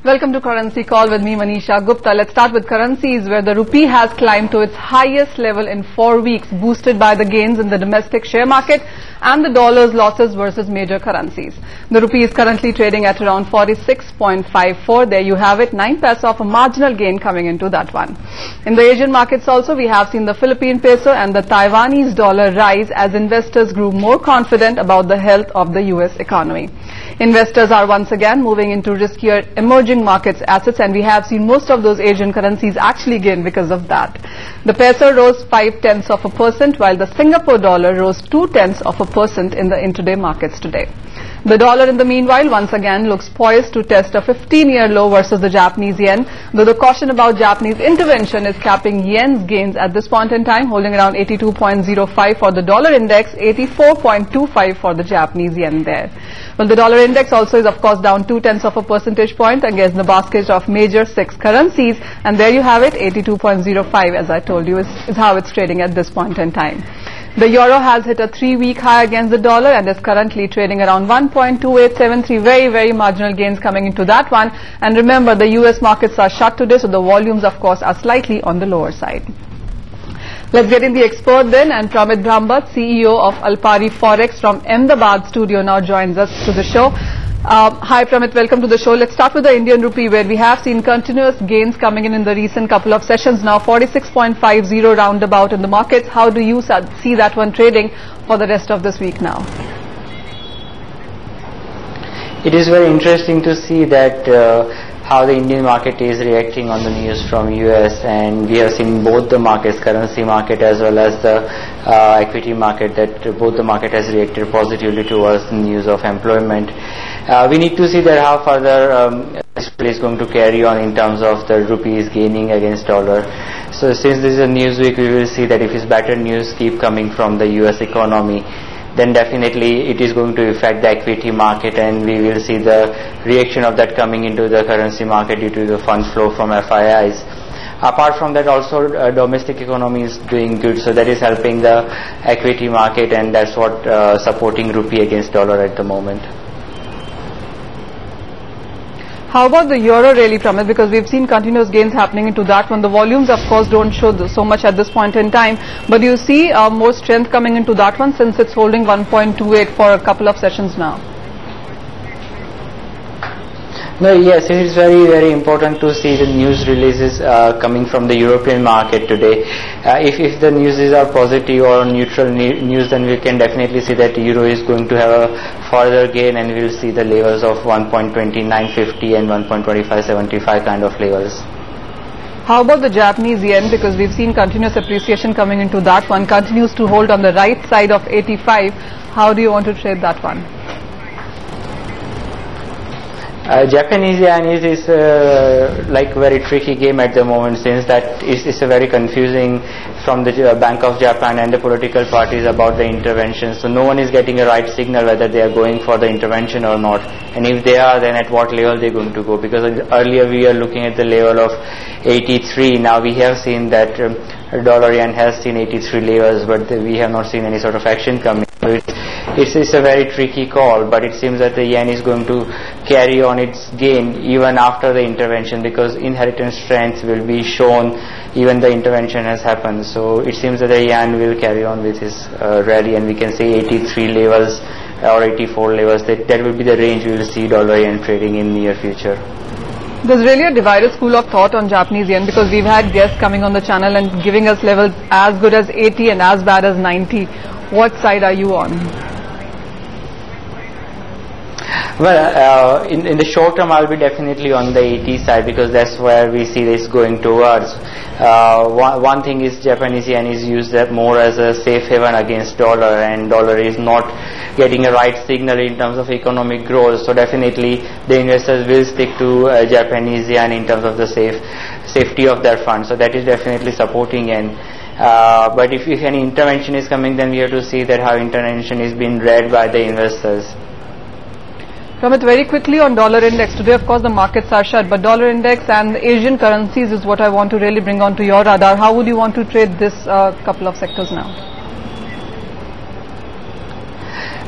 Welcome to Currency Call with me, Manisha Gupta. Let's start with currencies, where the rupee has climbed to its highest level in 4 weeks, boosted by the gains in the domestic share market and the dollar's losses versus major currencies. The rupee is currently trading at around 46.54. There you have it, 9 paisa of a marginal gain coming into that one. In the Asian markets also, we have seen the Philippine peso and the Taiwanese dollar rise as investors grew more confident about the health of the US economy. Investors are once again moving into riskier emerging markets assets, and we have seen most of those Asian currencies actually gain because of that. The peso rose 0.5%, while the Singapore dollar rose 0.2% in the intraday markets today. The dollar in the meanwhile once again looks poised to test a 15-year low versus the Japanese yen, though the caution about Japanese intervention is capping yen's gains at this point in time, holding around 82.05 for the dollar index, 84.25 for the Japanese yen there. Well, the dollar index also is of course down 0.2 percentage point against the basket of major 6 currencies, and there you have it, 82.05 as I told you is how it's trading at this point in time. The euro has hit a 3-week high against the dollar and is currently trading around 1.2873, very marginal gains coming into that one. And remember, the US markets are shut today, so the volumes of course are slightly on the lower side. Let's get in the expert then, and Pramit Brahmbhatt, CEO of Alpari Forex from Ahmedabad studio, now joins us to the show. Hi Pramit, welcome to the show. Let's start with the Indian rupee, where we have seen continuous gains coming in the recent couple of sessions now, 46.50 roundabout in the markets. How do you see that one trading for the rest of this week now? It is very interesting to see that how the Indian market is reacting on the news from US, and we have seen both the markets, currency market as well as the equity market, that both the market has reacted positively towards the news of employment. We need to see that how further is going to carry on in terms of the rupees gaining against dollar. So since this is a news week, we will see that if it's better news keep coming from the US economy, then definitely it is going to affect the equity market, and we will see the reaction of that coming into the currency market due to the fund flow from FIIs. Apart from that, also domestic economy is doing good, so that is helping the equity market, and that's what supporting rupee against dollar at the moment. How about the euro really, Pramit? Because we've seen continuous gains happening into that one. The volumes of course don't show so much at this point in time, but you see more strength coming into that one since it's holding 1.28 for a couple of sessions now. No, yes, it is very important to see the news releases coming from the European market today. If the news are positive or neutral news, then we can definitely see that euro is going to have a further gain, and we will see the levels of 1.2950 and 1.2575 kind of levels. How about the Japanese yen? Because we've seen continuous appreciation coming into that one, continues to hold on the right side of 85. How do you want to trade that one? Japanese yen is like very tricky game at the moment, since that is a very confusing from the Bank of Japan and the political parties about the intervention. So no one is getting a right signal whether they are going for the intervention or not, and if they are, then at what level they are going to go. Because earlier we are looking at the level of 83. Now we have seen that dollar yen has seen 83 levels, but we have not seen any sort of action coming. So it's a very tricky call, but it seems that the yen is going to carry on its gain even after the intervention, because inherent strength will be shown even the intervention has happened. So it seems that the yen will carry on with his rally, and we can say 83 levels or 84 levels. That will be the range we will see dollar yen trading in near future. There's really a divided school of thought on Japanese yen, because we've had guests coming on the channel and giving us levels as good as 80 and as bad as 90. What side are you on? Well, in the short term, I'll be definitely on the 80 side, because that's where we see this going towards. One thing is Japanese yen is used more as a safe haven against dollar, and dollar is not getting a right signal in terms of economic growth. So definitely the investors will stick to Japanese yen in terms of the safety of their funds. So that is definitely supporting yen. But if any intervention is coming, then we have to see that how intervention is being read by the investors. Pramit, very quickly on dollar index. Today, of course, the markets are shut, but dollar index and the Asian currencies is what I want to really bring onto your radar. How would you want to trade this couple of sectors now?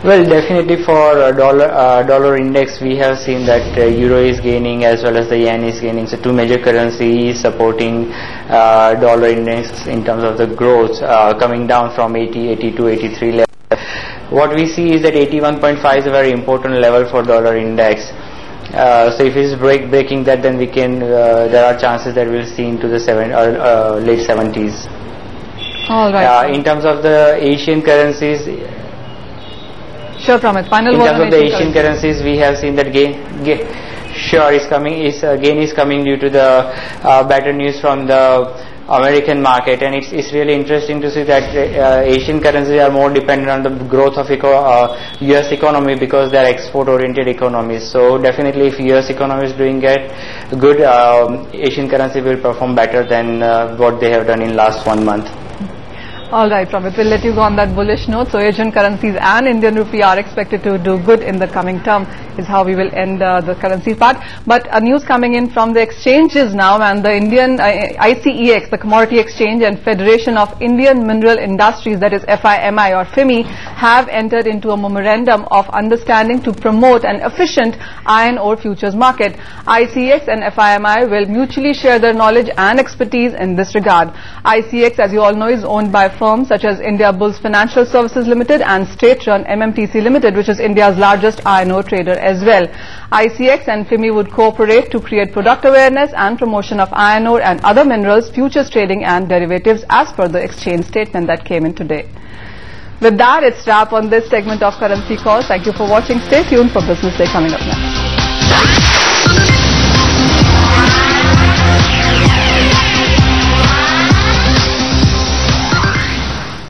Well, definitely for dollar index, we have seen that euro is gaining as well as the yen is gaining. So two major currencies supporting dollar index in terms of the growth, coming down from 80, 82, 83 level. What we see is that 81.5 is a very important level for dollar index. So if it's breaking that, then we can. There are chances that we'll see into the late 70s. All right. In terms of the Asian currencies. Sure, Pramit. Final in word terms on of the Asian currencies, we have seen that gain is coming due to the better news from the American market, and it's really interesting to see that Asian currencies are more dependent on the growth of US economy because they are export oriented economies. So definitely if US economy is doing good, Asian currency will perform better than what they have done in last 1 month. All right, Pramit, we'll let you go on that bullish note. So Asian currencies and Indian rupee are expected to do good in the coming term is how we will end the currency part. But news coming in from the exchanges now, and the Indian ICEX, the Commodity Exchange, and Federation of Indian Mineral Industries, that is FIMI or FIMI, have entered into a memorandum of understanding to promote an efficient iron ore futures market. ICEX and FIMI will mutually share their knowledge and expertise in this regard. ICEX, as you all know, is owned by firms such as India Bulls Financial Services Limited and state-run MMTC Limited, which is India's largest iron ore trader as well. ICEX and FIMI would cooperate to create product awareness and promotion of iron ore and other minerals, futures trading and derivatives, as per the exchange statement that came in today. With that, it's wrap on this segment of Currency Calls. Thank you for watching. Stay tuned for Business Day coming up next.